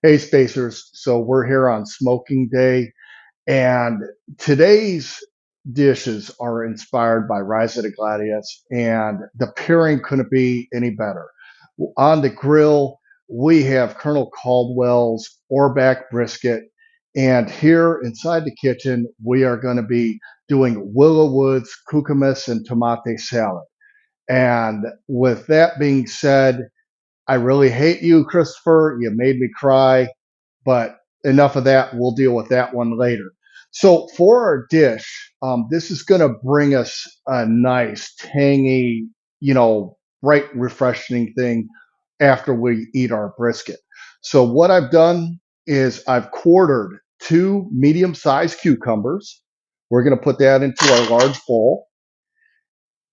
Hey, Spacers. So we're here on smoking day, and today's dishes are inspired by Rise of the Gladius, and the pairing couldn't be any better. On the grill, we have Colonel Caldwell's Orback brisket, and here inside the kitchen, we are going to be doing Willow Woods Cucumis and Tomatae salad. And with that being said, I really hate you, Christopher. You made me cry, but enough of that. We'll deal with that one later. So for our dish, this is going to bring us a nice, tangy, bright, refreshing thing after we eat our brisket. So what I've done is I've quartered two medium-sized cucumbers. We're going to put that into our large bowl.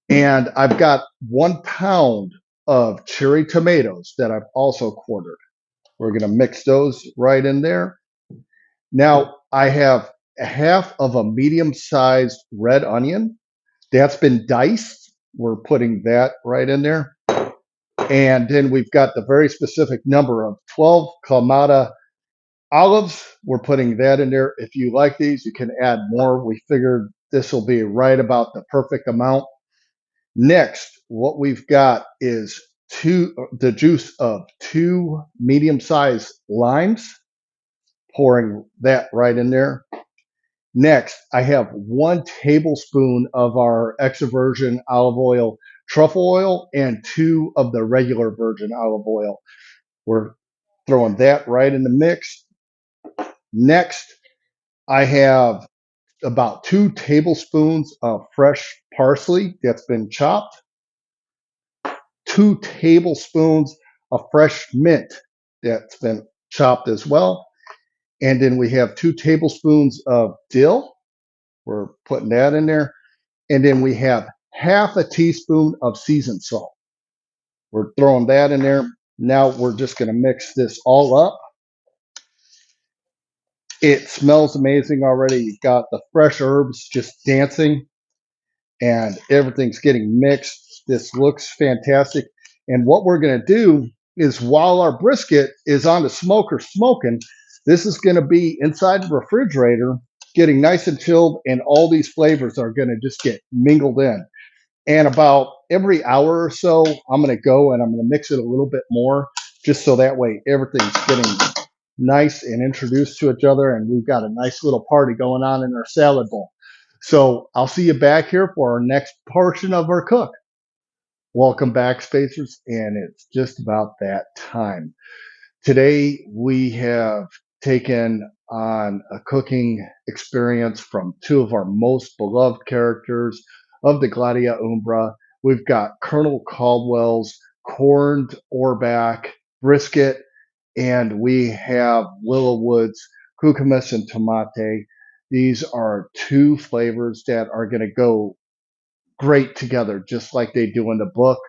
And I've got 1 pound of cherry tomatoes that I've also quartered. We're going to mix those right in there. Now I have a half of a medium-sized red onion that's been diced. We're putting that right in there. And then we've got the very specific number of 12 Clamato olives. We're putting that in there. If you like these, you can add more. We figured this will be right about the perfect amount. Next, what we've got is the juice of two medium-sized limes, pouring that right in there. Next, I have 1 tablespoon of our extra virgin olive oil, truffle oil, and two of the regular virgin olive oil. We're throwing that right in the mix. Next, I have about 2 tablespoons of fresh parsley that's been chopped, 2 tablespoons of fresh mint that's been chopped as well. And then we have 2 tablespoons of dill. We're putting that in there. And then we have half a teaspoon of seasoned salt. We're throwing that in there. Now we're just going to mix this all up. It smells amazing already. You've got the fresh herbs just dancing and everything's getting mixed. This looks fantastic. And what we're going to do is while our brisket is on the smoker smoking, this is going to be inside the refrigerator getting nice and chilled, and all these flavors are going to just get mingled in. And about every hour or so, I'm going to go and I'm going to mix it a little bit more just so that way everything's getting nice and introduced to each other. And we've got a nice little party going on in our salad bowl. So I'll see you back here for our next portion of our cook. Welcome back, Spacers. And it's just about that time. Today, we have taken on a cooking experience from two of our most beloved characters of the Gladia Umbra. We've got Colonel Caldwell's corned Orback brisket, and we have Willowwood's Cucumis and Tomatae. These are two flavors that are going to go great together, just like they do in the book.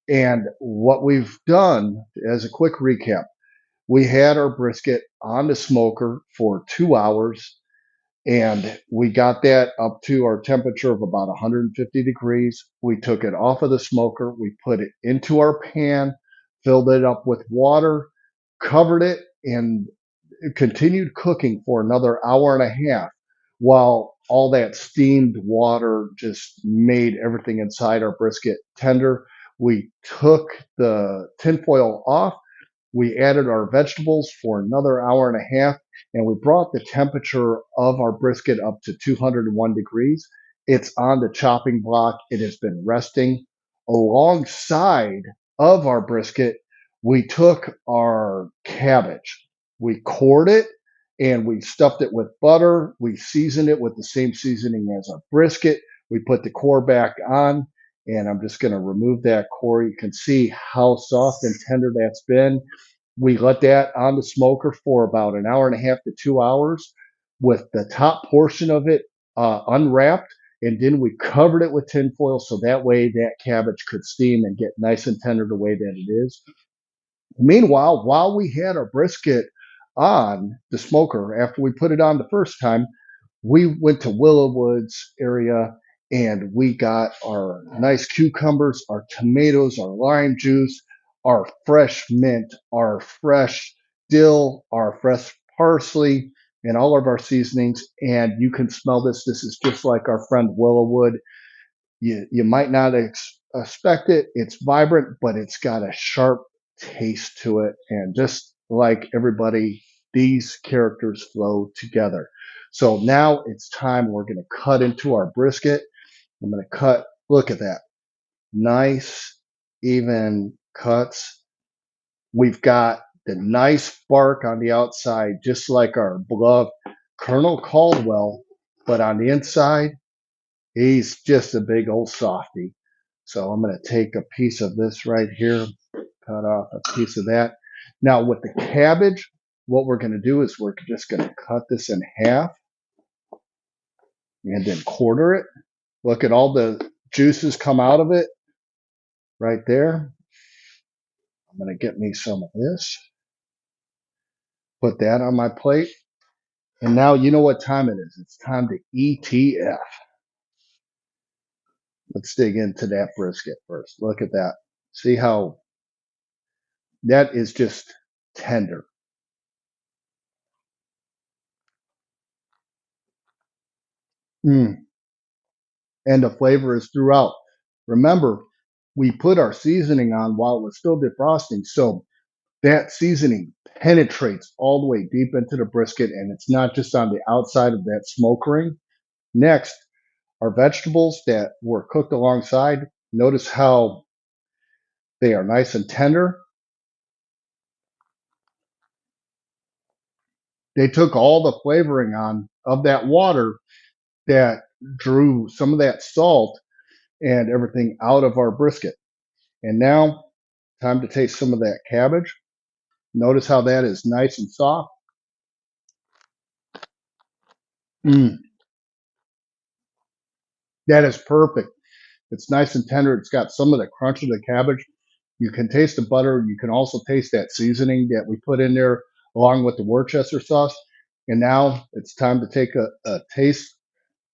And what we've done, as a quick recap, we had our brisket on the smoker for 2 hours, and we got that up to our temperature of about 150 degrees. We took it off of the smoker, we put it into our pan, filled it up with water, covered it, and continued cooking for another hour and a half while all that steamed water just made everything inside our brisket tender. We took the tinfoil off, we added our vegetables for another hour and a half, and we brought the temperature of our brisket up to 201 degrees. It's on the chopping block. It has been resting. Alongside of our brisket, we took our cabbage. We cored it and we stuffed it with butter. We seasoned it with the same seasoning as our brisket. We put the core back on, and I'm just going to remove that core. You can see how soft and tender that's been. We let that on the smoker for about an hour and a half to 2 hours with the top portion of it unwrapped. And then we covered it with tinfoil so that way that cabbage could steam and get nice and tender the way that it is. Meanwhile, while we had our brisket on the smoker, after we put it on the first time, we went to Willow Woods area and we got our nice cucumbers, our tomatoes, our lime juice, our fresh mint, our fresh dill, our fresh parsley, and all of our seasonings. And you can smell this. This is just like our friend Willow would. You might not expect it. It's vibrant, but it's got a sharp taste to it. And just like everybody, these characters flow together. So now it's time we're going to cut into our brisket. I'm going to cut, look at that, nice, even cuts. We've got the nice bark on the outside, just like our beloved Colonel Caldwell, but on the inside, he's just a big old softy. So I'm going to take a piece of this right here, cut off a piece of that. Now with the cabbage, what we're going to do is we're just going to cut this in half and then quarter it. Look at all the juices come out of it right there. I'm going to get me some of this, put that on my plate. And now you know what time it is. It's time to ETF. Let's dig into that brisket first. Look at that. See how that is just tender. Mm. And the flavor is throughout. Remember, we put our seasoning on while it was still defrosting. So that seasoning penetrates all the way deep into the brisket, and it's not just on the outside of that smoke ring. Next, our vegetables that were cooked alongside, notice how they are nice and tender. They took all the flavoring on of that water that drew some of that salt and everything out of our brisket. And now, time to taste some of that cabbage. Notice how that is nice and soft. Mm, that is perfect. It's nice and tender. It's got some of the crunch of the cabbage. You can taste the butter. You can also taste that seasoning that we put in there along with the Worcester sauce. And now it's time to take a taste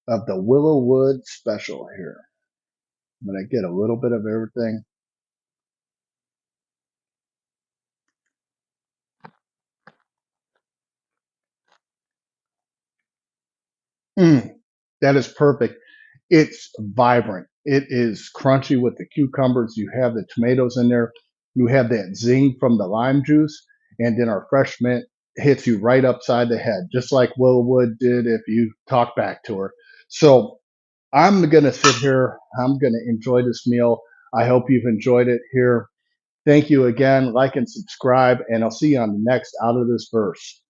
of the Willow Wood special here. I'm going to get a little bit of everything. Mm, that is perfect. It's vibrant. It is crunchy with the cucumbers. You have the tomatoes in there. You have that zing from the lime juice. And then our fresh mint hits you right upside the head, just like Willow Wood did if you talk back to her. So I'm going to sit here. I'm going to enjoy this meal. I hope you've enjoyed it here. Thank you again. Like and subscribe, and I'll see you on the next Out of This Verse.